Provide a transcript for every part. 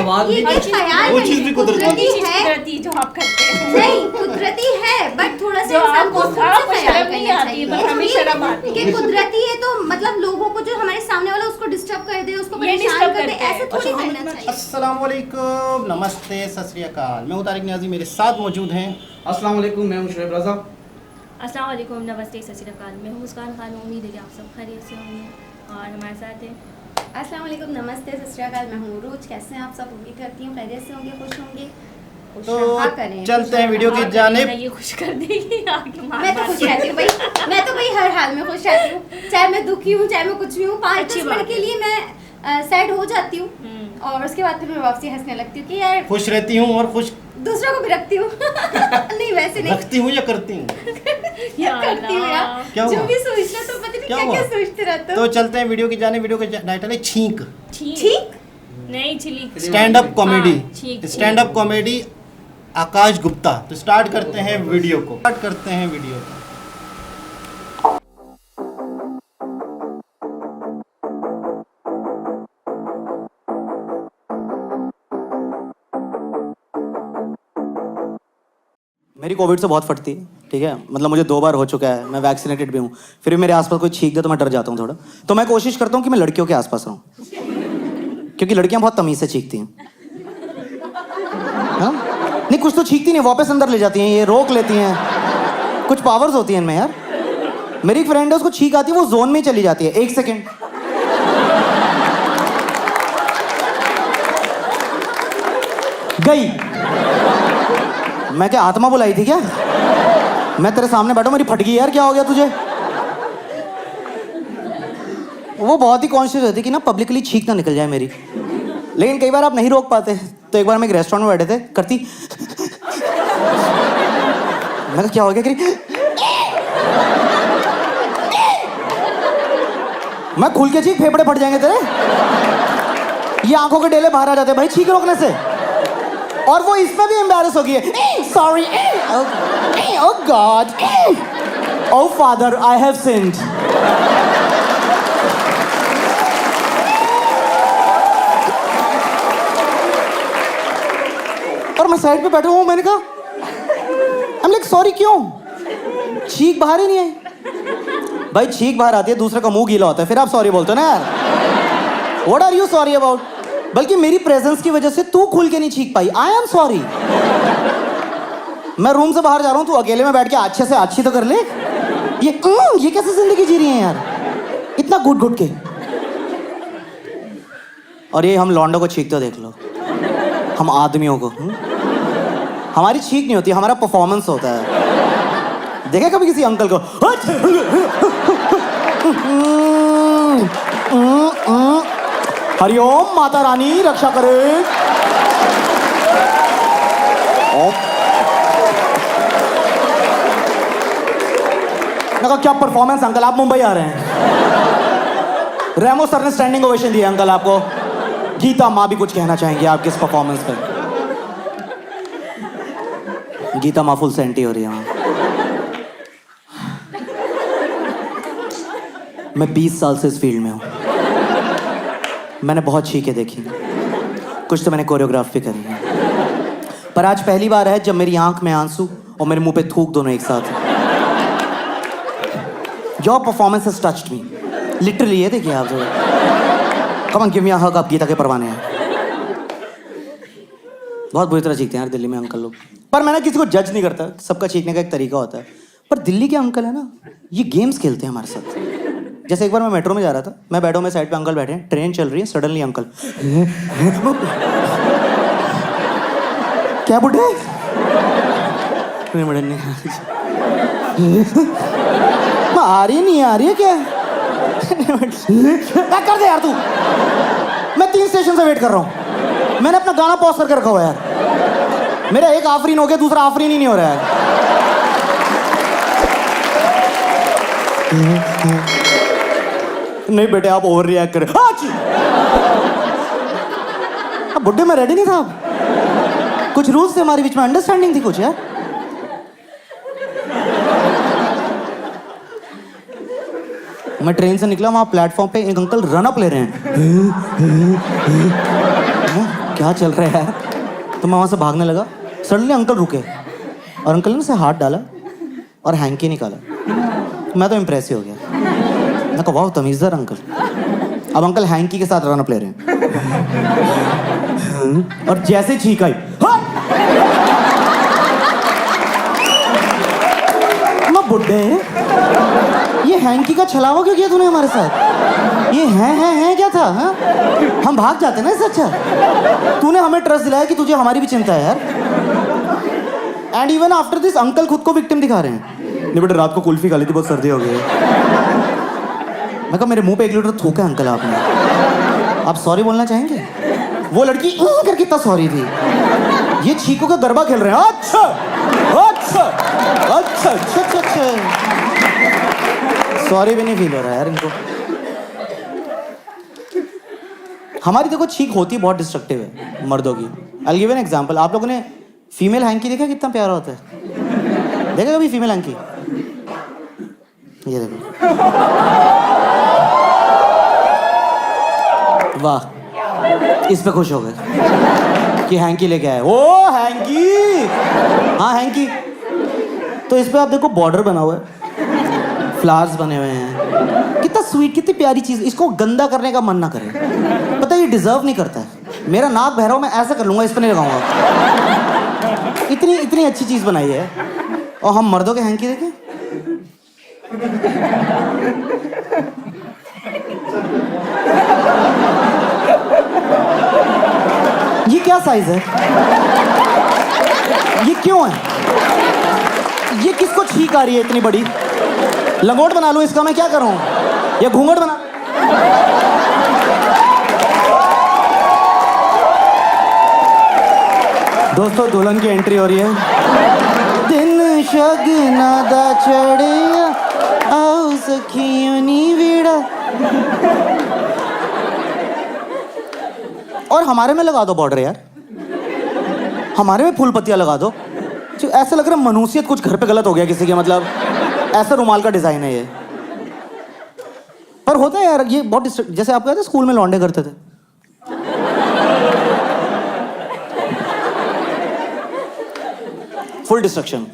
आवाज ये भी ख्याल वो चीज भी कुदरती कुदरती जो आप करते हैं नहीं कुदरती है बट थोड़ा सा जो इंसान को आपको खुद से ख्याल शर्म नहीं करना आती चाहिए बट हमें शर्म आती कि है कुदरती है तो मतलब लोगों को जो हमारे सामने वाला उसको डिस्टर्ब कर दे उसको ये परेशान disturb कर दे करते हैं। ऐसे थोड़ी करना चाहिए। अस्सलाम वालेकुम, नमस्ते, सत श्री अकाल। मैं हूं तारिक नियाज़ी, मेरे साथ मौजूद हैं अस्सलाम वालेकुम, मैं हूं शुएब रज़ा। अस्सलाम वालेकुम, नमस्ते, सत श्री अकाल। मैं हूँ मुस्कान खान। उम्मीद है कि आप सब खैरियत से होंगे और हमारे साथ हैं अस्सलाम वालेकुम, नमस्ते, सत श्री अकाल। मैं हूँ रोज। कैसे हैं आप सब? उम्मीद करती हूँ खैरियत से होंगे, खुश होंगे। तो चलते हैं वीडियो की जानिब। ये खुश कर देगी आगे मैं तो खुश रहती हूँ भाई, मैं तो भाई हर हाल में खुश रहती हूँ, चाहे मैं दुखी हूँ चाहे मैं कुछ भी हूँ। 5-10 मिनट के लिए मैं सैड हो जाती हूँ और उसके बाद फिर मैं वापसी हंसने लगती हूँ कि यार खुश रहती हूँ और खुश दूसरों को भी रखती हूँ नहीं वैसे नहीं रखती हूँ या करती हूँ? करती हूँ यार। क्या हुआ? जो भी सोचना तो पता नहीं क्या क्या हुआ? क्या सोचते रहते तो हो। चलते हैं वीडियो की जानिब। वीडियो का टाइटल है छींक। ठीक नहीं छिली स्टैंड अप कॉमेडी। छींक। स्टैंड अप कॉमेडी आकाश गुप्ता। तो स्टार्ट करते हैं वीडियो को। मेरी कोविड से बहुत फटती है, ठीक है। मतलब मुझे 2 बार हो चुका है, मैं वैक्सीनेटेड भी हूँ। फिर भी मेरे आसपास कोई छींक दे तो मैं डर जाता हूँ थोड़ा। तो मैं कोशिश करता हूँ कि मैं लड़कियों के आसपास रहूँ, क्योंकि लड़कियाँ बहुत तमीज़ से छींकती हैं। हाँ? नहीं, कुछ तो छींकती नहीं, वापस अंदर ले जाती हैं, ये रोक लेती हैं। कुछ पावर्स होती हैं इनमें यार। मेरी एक फ्रेंड है, उसको छींक आती है, वो जोन में ही चली जाती है। 1 सेकेंड गई। मैं क्या आत्मा बुलाई थी क्या? मैं तेरे सामने बैठा, मेरी फट गई यार, क्या हो गया तुझे? वो बहुत ही कॉन्शियस रहती कि ना पब्लिकली छींक ना निकल जाए मेरी। लेकिन कई बार आप नहीं रोक पाते। तो एक बार हम एक रेस्टोरेंट में बैठे थे, करती मैं कहा क्या हो गया? करी मैं खुल के छींक, फेफड़े फट जाएंगे तेरे। ये आंखों के डेले बाहर आ जाते हैं भाई छींक रोकने से। और वो इसमें भी एम्बैरेस हो गई है। Sorry, oh God, oh father, I have sinned. और मैं साइड पे बैठा हूँ, मैंने कहा आई एम लाइक सॉरी क्यों? छींक बाहर ही नहीं आई। भाई छींक बाहर आती है, दूसरे का मुंह गीला होता है, फिर आप सॉरी बोलते हो ना यार। What are you sorry about? बल्कि मेरी प्रेजेंस की वजह से तू खुल के नहीं छींक पाई, आई एम सॉरी। मैं रूम से बाहर जा रहा हूँ, तू अकेले में बैठ के अच्छे से अच्छी तो कर ले। ये कैसे जिंदगी जी रही है यार, इतना घुट घुट के। और ये हम लौंडों को छींकते हो देख लो, हम आदमियों को। हमारी छींक नहीं होती, हमारा परफॉर्मेंस होता है। देखे कभी किसी अंकल को? हरिओम माता रानी रक्षा करे। क्या परफॉर्मेंस अंकल, आप मुंबई आ रहे हैं। रेमो सर ने स्टैंडिंग ओवेशन दिया अंकल आपको। गीता माँ भी कुछ कहना चाहेंगे आपके इस परफॉर्मेंस पे? गीता माँ फुल सेंटी हो रही है। मैं 20 साल से इस फील्ड में हूँ, मैंने बहुत छींके देखी, कुछ तो मैंने कोरियोग्राफ भी करी है। पर आज पहली बार है जब मेरी आंख में आंसू और मेरे मुंह पे थूक दोनों एक साथ। Your performance has touched me literally. ये देखिए आप, कम ऑन गिव मी अ हग। आप गीता के परवाने हैं। बहुत बुरी तरह चीखते हैं यार दिल्ली में अंकल लोग। पर मैं ना किसी को जज नहीं करता, सबका चीखने का एक तरीका होता है। पर दिल्ली के अंकल है ना, ये गेम्स खेलते हैं हमारे साथ। जैसे एक बार मैं मेट्रो में जा रहा था, मैं बैठा हूँ, मैं साइड पे अंकल बैठे हैं, ट्रेन चल रही है, सडनली अंकल क्या बुढ़े आ रही नहीं आ रही है क्या? कर दे यार तू। मैं 3 स्टेशन से वेट कर रहा हूँ, मैंने अपना गाना पॉज करके रखा हुआ है यार। मेरा एक आफरीन हो गया, दूसरा आफरीन ही नहीं हो रहा है। नहीं बेटे आप ओवर रिएक्ट करें। अब बुड्ढे में रेडी नहीं था। कुछ रूल्स थे हमारे बीच में, अंडरस्टैंडिंग थी कुछ यार। मैं ट्रेन से निकला, वहां प्लेटफॉर्म पे एक अंकल रन अप ले रहे हैं। क्या चल रहा है यार? तो मैं वहाँ से भागने लगा, सडनली अंकल रुके और अंकल ने से हाथ डाला और हैंकी निकाला। मैं तो इम्प्रेस ही हो गया। मैं कहा वाह तमीज़दार अंकल। अब अंकल हैंकी के साथ रन अप ले रहे हैं और जैसे छींक आई, हाँ! मैं बुड्ढे, ये हैंकी का छलावा क्यों किया तूने हमारे साथ? ये है क्या था? हाँ? हम भाग जाते ना इससे अच्छा। तूने हमें ट्रस्ट दिलाया कि तुझे हमारी भी चिंता है यार। And even after this uncle खुद को विक्टिम दिखा रहे हैं। नहीं बेटा रात को कुल्फी खा ली थी, बहुत सर्दी हो गई। मैं कहा मेरे मुंह पे 1 लीटर थूका है अंकल आपने, आप सॉरी बोलना चाहेंगे? वो लड़की करके कितना सॉरी थी। ये छीकों का गरबा खेल रहे हैं। अच्छा अच्छा अच्छा अच्छा अच्छा अच्छा, सॉरी भी नहीं फील हो रहा है यार इनको। हमारी देखो छीक होती बहुत डिस्ट्रक्टिव है मर्दों की। I give an example. आप लोगों ने फीमेल हैंकी देखा कितना प्यारा होता है? देखा कभी फीमेल हैंकी? ये देखो, वाह, इस पे खुश हो गए कि हैंकी लेके आए। ओ हैंकी, हाँ हैंकी। तो इस पे आप देखो बॉर्डर बना हुआ है, फ्लावर्स बने हुए हैं, कितना स्वीट, कितनी प्यारी चीज। इसको गंदा करने का मन ना करे, पता है ये डिजर्व नहीं करता है। मेरा नाक बह रहा हो, मैं ऐसा कर लूंगा, इस पे नहीं लगाऊंगा। इतनी अच्छी चीज बनाई है। और हम मर्दों के हैंकी देखें, ये क्या साइज है? ये क्यों है? ये किसको छींक आ रही है इतनी बड़ी? लंगोट बना लूं इसका मैं, क्या करूं? ये घूंघट बना। दोस्तों दुल्हन की एंट्री हो रही है। दिन शगना दा चढ़िया आओ सखियों नी वीड़ा। और हमारे में लगा दो बॉर्डर यार, हमारे में फूल पत्तियां लगा दो। ऐसा लग रहा है मनुष्यत कुछ घर पे गलत हो गया किसी के, मतलब ऐसा रुमाल का डिजाइन है ये। पर होता है यार ये बहुत, जैसे आप कहते स्कूल में लौंडे करते थे। Full destruction.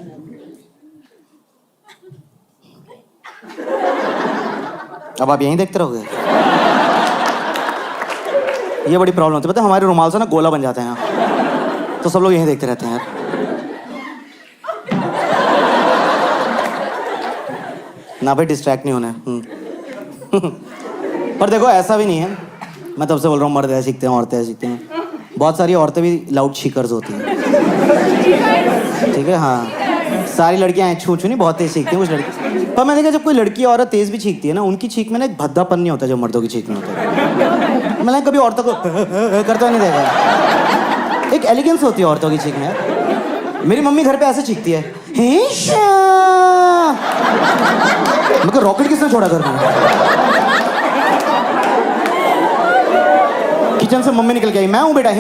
अब आप यहीं देखते रहोगे? ये बड़ी प्रॉब्लम होती है, पता है हमारे रुमाल से ना गोला बन जाते हैं, तो सब लोग यहीं देखते रहते हैं यार। ना भाई डिस्ट्रैक्ट नहीं होना है। पर देखो ऐसा भी नहीं है, मैं तब से बोल रहा हूँ मर्द ऐसे सीखते हैं, औरतें ऐसे सीखते हैं। बहुत सारी औरतें भी लाउड छीकर्स होती हैं, ठीक है? हाँ, सारी लड़कियां छू नहीं, बहुत तेज सीखती हैं कुछ लड़की। पर मैंने देखा जब कोई लड़की औरत तेज भी छीकती है ना, उनकी छीक में ना एक भद्दापन नहीं होता जो मर्दों की छीक में होता है। मैंने कभी औरतों को करता नहीं देखा। एक एलिगेंस होती है औरतों की छीक में। मेरी मम्मी घर पे ऐसे छीकती है, मतलब रॉकेट किसने छोड़ा घर में? किचन से मम्मी निकल के आई, मैं हूं बेटा।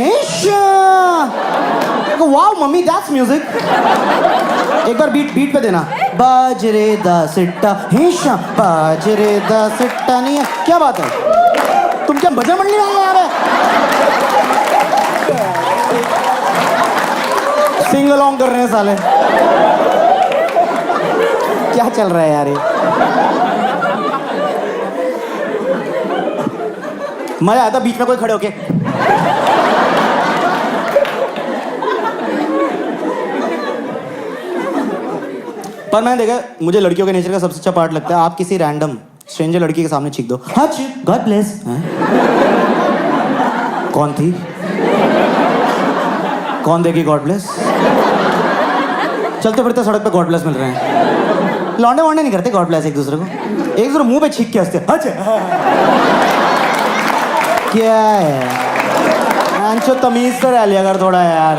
Wow mummy that's music. एक बार बीट पे देना। बाजरे दा सिट्टा हेशा, बाजरे दा सिट्टा नहीं है। क्या बात है, तुम क्या भजन मंडली में आए यार? सिंग अलोंग कर रहे हैं साले। क्या चल रहा है यार ये? मजा आता बीच में कोई खड़े होके। पर मैंने देखा, मुझे लड़कियों के नेचर का सबसे अच्छा पार्ट लगता है, आप किसी रैंडम स्ट्रेंजर लड़की के सामने छीक दो, हाँ गॉड ब्लेस। कौन थी? कौन देगी गॉड ब्लेस? चलते फिरते सड़क पे गॉड ब्लेस मिल रहे हैं। लौंडे वोंडे नहीं करते गॉड ब्लेस एक दूसरे को, एक दूसरे मुंह पे छीक के हंसते। अच्छा क्या है आंचो, तमीज से रह लिया कर थोड़ा यार।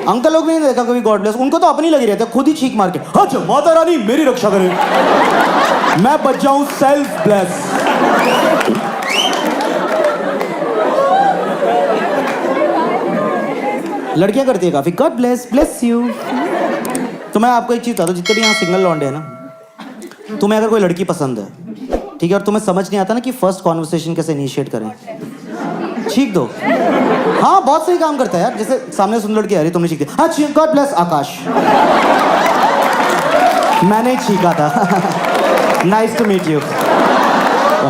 अंकल लोग भी नहीं देखा कभी गॉड ब्लेस, उनको तो अपनी लगी रहती है, खुद ही छीक मार के अच्छा माता रानी मेरी रक्षा करे, मैं बच जाऊं सेल्फ ब्लेस। लड़कियां करती है काफी गॉड ब्लेस, ब्लेस यू। तो मैं आपको एक चीज बता दूं, जितने भी यहाँ सिंगल लौंडे हैं ना, तुम्हें अगर कोई लड़की पसंद है, ठीक है, और तुम्हें समझ नहीं आता ना कि फर्स्ट कॉन्वर्सेशन कैसे इनिशिएट करें, छींक दो। हाँ बहुत सही काम करता है यार, जैसे सामने सुन लड़की आ रही तुमने छींक दिया, हाँ छींक, गॉड ब्लेस आकाश। मैंने ही छींका था। Nice to meet you.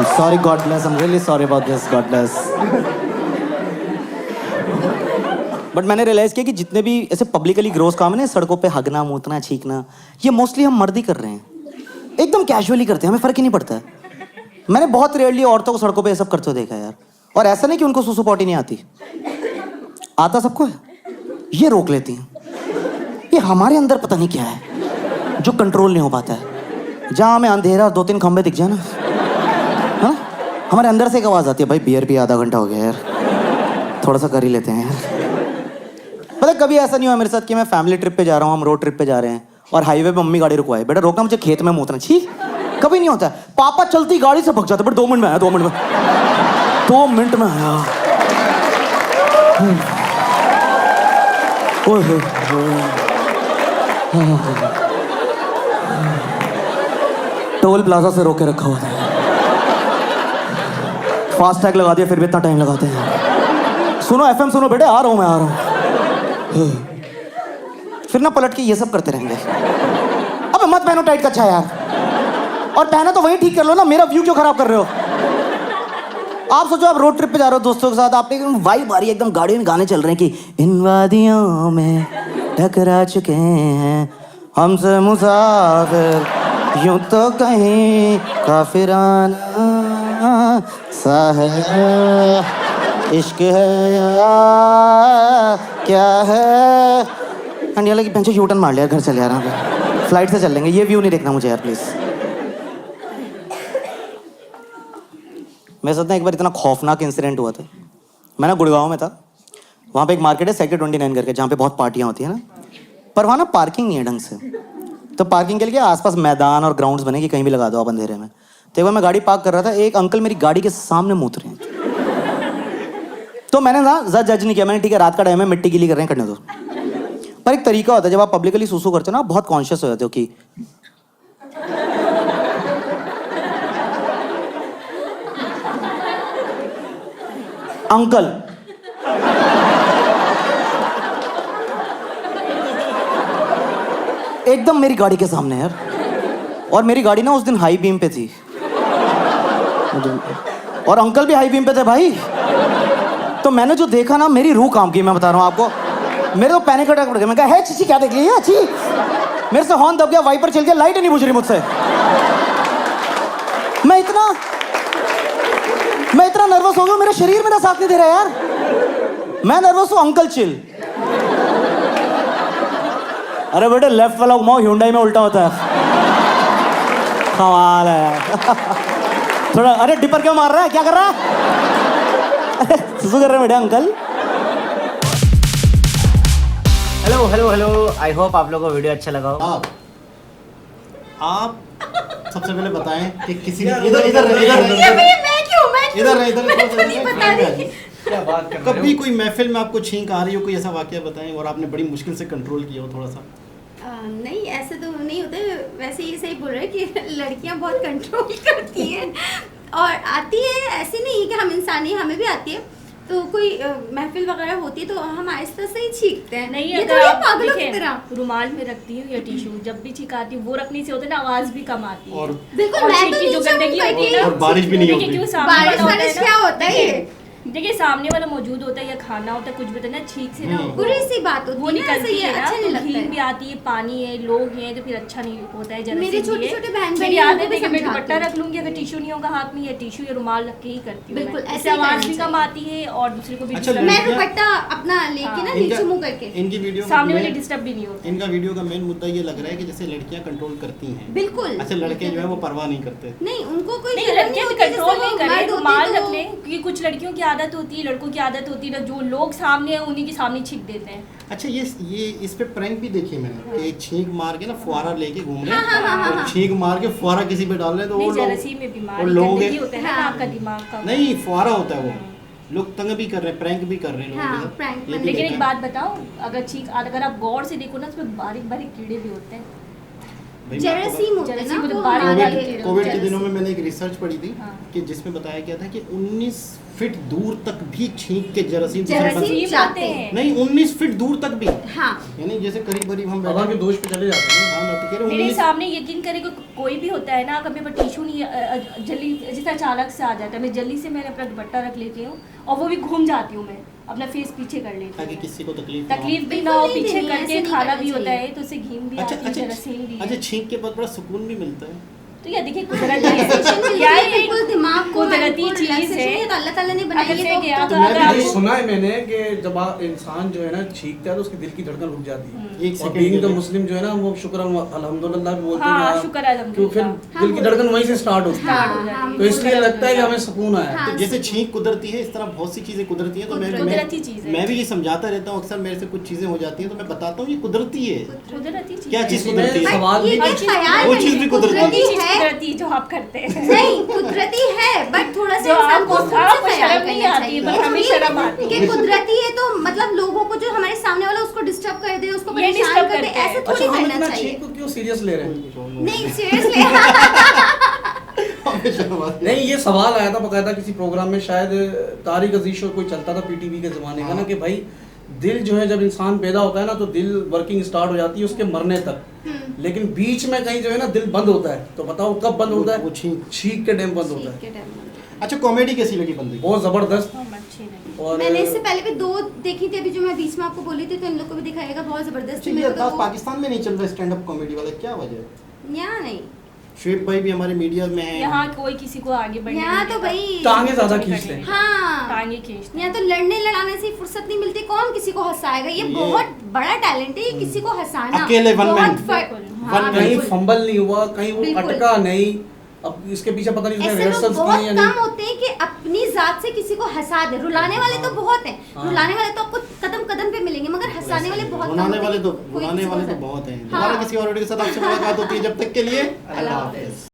Sorry, God bless, I am really sorry about this, God bless. But मैंने रियलाइज किया कि जितने भी ऐसे पब्लिकली ग्रोस काम है ना, सड़कों पे हगना, मूतना, छींकना, ये मोस्टली हम मर्द ही कर रहे हैं, एकदम कैजुअली करते हैं, हमें फर्क ही नहीं पड़ता है। मैंने बहुत रेयरली औरतों को सड़कों पे ये सब करते हुए देखा है यार। और ऐसा नहीं कि उनको सुसु पॉटी नहीं आती, आता सबको है, ये रोक लेती हैं। ये हमारे अंदर पता नहीं क्या है जो कंट्रोल नहीं हो पाता है। जहाँ हमें अंधेरा 2-3 खंबे दिख जाए ना, हाँ, हमारे अंदर से एक आवाज़ आती है, भाई बियर भी आधा घंटा हो गया यार, थोड़ा सा कर ही लेते हैं यार। पता कभी ऐसा नहीं हुआ मेरे साथ कि मैं फैमिली ट्रिप पे जा रहा हूँ, हम रोड ट्रिप पे जा रहे हैं और हाईवे पे मम्मी गाड़ी रुकवाए, बेटा रोकना, मुझे खेत में मूतना, छी, कभी नहीं होता है। पापा चलती गाड़ी से भग जाते, बट 2 मिनट में आया, 2 मिनट में, 2 मिनट में आया। टोल प्लाजा से रोक के रखा हुआ था, फास्ट टैग लगा दिया, फिर भी इतना टाइम लगाते हैं। सुनो एफएम सुनो बेटे, आ रहा हूँ मैं, आ रहा हूँ। फिर ना पलट के ये सब करते रहेंगे। अबे मत पहनो टाइट कच्छा यार, और पहना तो वही ठीक कर लो ना, मेरा व्यू क्यों खराब कर रहे हो? आप सोचो आप रोड ट्रिप पे जा रहे हो दोस्तों के साथ, आप एकदम वाइब आ रही है, एकदम गाड़ी में गाने चल रहे हैं कि इन वादियों में टकरा चुके हैं हमसे मुसाफिर, यूं तो कहीं काफिराना सा है इश्क है या क्या है। अंडिया लगी पेंचो यूटर्न मार लिया, घर चले आ रहा हूँ, फ्लाइट से चल लेंगे, ये व्यू नहीं देखना मुझे यार प्लीज। मेरे साथ ना एक बार इतना खौफनाक इंसिडेंट हुआ था। मैं ना गुड़गांव में था, वहाँ पे एक मार्केट है सेक्टर 29 करके, जहाँ पे बहुत पार्टियाँ होती हैं ना, पर वहाँ ना पार्किंग नहीं है ढंग से। तो पार्किंग के लिए आसपास मैदान और ग्राउंड्स बने कि कहीं भी लगा दो आप अंधेरे में। तो एक बार मैं गाड़ी पार्क कर रहा था, एक अंकल मेरी गाड़ी के सामने मूत रहे हैं। तो मैंने ना जज नहीं किया, मैंने ठीक है रात का टाइम है, मिट्टी गीली कर रहे हैं, करने दो। पर एक तरीका होता है, जब आप पब्लिकली सुसु करते हो ना, बहुत कॉन्शियस हो जाते हो कि अंकल एकदम मेरी गाड़ी के सामने यार, और मेरी गाड़ी ना उस दिन हाई बीम पे थी, और अंकल भी हाई बीम पे थे भाई। तो मैंने जो देखा ना, मेरी रूह काम की, मैं बता रहा हूँ आपको। मेरे को पैनिक अटैक पड़ गया, मैं कहा है चीची क्या देख लिया छी। मेरे से हॉर्न दब गया, वाइपर चल गया, लाइट नहीं बुझ रही मुझसे। मैं इतना नर्वस हो गया, मेरा शरीर मेरा साथ नहीं दे रहा यार। मैं नर्वस हूँ, अंकल चिल। अरे बेटे लेफ्ट वाला घुमाओ, ह्यूंडई में उल्टा होता है, कमाल है। थोड़ा अरे डिपर क्यों मार रहा है, क्या कर रहा है? सुसु कर रहे हैं बेटे uncle. Hello hello hello, I hope आप लोगों को वीडियो अच्छा लगा हो। आप सबसे पहले बताएं कि किसी यार, इधर इधर इधर- इधर ये भैया मैं क्यों इधर तो नहीं बता रही। क्या बात कर रहे कभी हो? कोई महफिल में आपको छींक आ रही हो, कोई ऐसा वाकया बताएं और आपने बड़ी मुश्किल से कंट्रोल किया हो थोड़ा सा। नहीं ऐसे तो नहीं होते, वैसे ये सही बोल रहे हैं कि लड़कियां बहुत कंट्रोल करती हैं और आती है, ऐसे नहीं कि हम इंसान ही, हमें भी आती है। तो कोई महफिल वगैरह होती है तो हम आहिस्ता से ही छींकते हैं। नहीं, ये अगर तो आप पागलों की देखें, तरह। रुमाल में रखती हूँ या टिश्यू, जब भी छिकाती हूँ वो रखने से होता है ना, आवाज भी कम आती है। और बिल्कुल, और मैं छींक तो की जो नीचे गंदगी मुंह होती है करके- ना, और बारिश भी नहीं देखिए, होती। क्यों सामने बारिश वाला होता वारिश है ना, क्या होता है ये? देखिए सामने वाला मौजूद होता है या खाना होता है, कुछ भी होता है ना, छींक से ना बुरी सी बात होती वो है ना, निकलती ऐसे ये है ना, अच्छा नहीं तो लगता घीन है। भी आती है, पानी है, लोग हैं, तो फिर अच्छा नहीं होता है। जरा मेरे सी छोटे ये- छोटे बहन मेरी भाई आदत है उनको कि भी मैं समझाती दुपट्टा हूँ। रख लूंगी, अगर टिश्यू नहीं होगा हाथ में, या टिश्यू या रुमाल रख के ही करती हूँ। बिल्कुल, मैं। ऐसे इससे ही आवाज करना भी कम चाहिए। आती है और दूसरे को भी अच्छा, डिस्टर्ब मैं लड़कियां- दुपट्टा अपना लेके ना नीचे मुंह करके। इनकी वीडियो सामने वाले में डिस्टर्ब भी नहीं होते। इनका वीडियो का मेन मुद्दा ये लग रहा है कि जैसे लड़कियां कंट्रोल करती हैं। बिल्कुल। अच्छा, लड़के जो है वो परवाह नहीं करते। नहीं, उनको कोई नहीं, शर्म लड़कियां होती, कंट्रोल जैसे नहीं वो करें, मर्द होते रुमाल तो रख वो- लें, क्योंकि कुछ लड़कियों की आदत होती है, लड़कों की आदत होती है, जो लोग सामने हैं उन्हीं के सामने छींक देते हैं। अच्छा, ये इस पे प्रैंक भी देखी मैंने कि एक छींक मार के ना फुहारा लेके घूम रहे हैं हाँ, और छींक मार के फुहारा किसी पे डाल रहे हैं तो नहीं, वो लोग जेलसी में बीमार और लोगों गंदगी के होता है ना, हाँ। आपका दिमाग का। नहीं, फुहारा होता है वो लोग तंग भी कर रहे हैं, प्रैंक भी कर रहे हैं लोगों हाँ, के साथ। prank ये भी लेकिन देखा एक है। बात बताओ, अगर आप गौर से देखो ना, उसमें बारीक बारीक कीड़े भी होते हैं। भाई, जेरसीम होते हैं जेरसीम ना, मतलब वो बारीक हमारे वाले लिए कीड़े। कोविड के जेरसीम। दिनों में मैंने एक रिसर्च पढ़ी थी हाँ। कि जिसमें बताया गया था कि फीट दूर तक भी छींक के जरासीम दूसरे बंदे- जरासीम जाते हैं। नहीं 19 फीट दूर तक भी, हाँ यानी जैसे करीब करीब हम हवा के दोष पे चले जाते हैं। हाँ, तो कह रहे मेरे 19 सामने यकीन करे कोई भी होता है ना, कभी पर टिशू नहीं जल्दी जैसे अचानक से आ जाता है, मैं जल्दी से मैंने अपना दुपट्टा रख लेती हूँ और वो भी घूम जाती हूँ, मैं अपना फेस पीछे कर लेती ताकि हूँ, किसी को तकलीफ ना हो। तकलीफ भी बिल्कुल ना हो, नहीं पीछे देनी, ऐसे करके नहीं खाना करना भी होता चाहिए। है तो उससे घीम भी अच्छा आती है, अच्छा जरासीम भी अच्छा, है। छींक के बाद बड़ा सुकून भी मिलता है। तो ये देखिए कुदरती है, Relaxation मिलती यार है, ये बिल्कुल दिमाग को कुदरती बिल्कुल चीज relaxation है। ये तो अल्लाह ताला ने बनाई अगर है से गया तो तो मैं अगर भी आपको यही सुना है मैंने कि जब इंसान जो है ना छींकता है तो उसकी दिल की धड़कन रुक जाती है। एक और सेकंड बीइंग के द लिए। मुस्लिम जो है ना वो शुक्र अल्हम्दुलिल्लाह भी बोलते हाँ, हैं यार, शुक्र तो अल्हम्दुलिल्लाह। फिर हाँ, दिल की धड़कन वहीं से स्टार्ट होती है। हाँ, हो जाती हाँ, है। तो इसलिए लगता है कि हमें सुकून आया। हाँ, तो जैसे छींक कुदरती है, इस तरह बहुत सी चीजें कुदरती हैं, तो कुदरती चीज़ है। मैं भी ये समझाता रहता हूँ, अक्सर मेरे से कुछ चीजें हो जाती हैं तो मैं बताता हूँ ये कुदरती है। कुदरती चीज क्या है। चीज इसमें कुदरती है? सवाल ये भी क्या ख्याल वो है? चीज़ भी कुदरती वो भी चीज है कुदरती जो आप करते हैं। नहीं कुदरती है बट थोड़ा सा जो इंसान को आपको- खुद से आपको ख्याल शर्म नहीं करना आती, चाहिए। बट हमें ये शर्म आती कि है। कुदरती है तो मतलब लोगों को जो हमारे सामने वाला उसको डिस्टर्ब कर दे, उसको ये परेशान disturb कर दे, करते हैं। ऐसे अच्छा थोड़ी हम करना इतना चाहिए। छींक को क्यों सीरियस ले रहे हैं? नहीं सीरियसली हमें शर्म आती है। नहीं ये सवाल आया था बकायदा किसी प्रोग्राम में, शायद तारिक अजीज शो कोई चलता था पीटीवी के जमाने का ना, कि भाई दिल जो है जब इंसान पैदा होता है ना तो दिल वर्किंग स्टार्ट हो जाती है उसके मरने तक, लेकिन बीच में कहीं जो है ना दिल बंद होता है, तो बताओ कब बंद होता वो है? छींक। छींक के टाइम बंद होता है। अच्छा, कॉमेडी कैसी लगी बंदे की? बहुत जबरदस्त। हम अच्छे नहीं। और मैंने इससे पहले भी 2 देखी थी, अभी जो मैं बीच में आपको बोली थी तो इन लोग को भी दिखाएगा, बहुत जबरदस्त अच्छा, थी। ये मेरे को अल्ताफ तो पाकिस्तान में नहीं चल रहा स्टैंड अप कॉमेडी वाला, क्या वजह है? यहाँ नहीं, शुएब भाई भी हमारे मीडिया में हैं। यहाँ कोई किसी को आगे बढ़ने यहाँ नहीं तो देता। भाई टांगे ज्यादा खींचते हैं। हाँ टांगे खींचते हैं। यहाँ तो लड़ने लड़ाने से फुर्सत नहीं मिलती, कौन किसी को हंसाएगा? ये ये- बहुत बड़ा टैलेंट है, ये किसी को हंसाना अकेले one man। बिल्कुल। हाँ, One man। कहीं बिल्कुल। फंबल नहीं हुआ, कहीं वो बिल्कुल। अटका नहीं। अब इसके पीछे पता नहीं उसने ऐसे लोग रिहर्सल्स बहुत की या कम नहीं। होते हैं कि अपनी जात से किसी को हंसा दे। रुलाने वाले तो बहुत हैं, हाँ। रुलाने वाले तो आपको कदम कदम पे मिलेंगे, मगर हंसाने वाले बहुत कम रुलाने होते वाले हैं। तो कोई रुलाने किसी को वाले तो हंसा- बहुत हैं। हाँ। दोबारा किसी और वीडियो के साथ आपसे मुलाकात होती है, जब तक के लिए अल्लाह हाफिज़।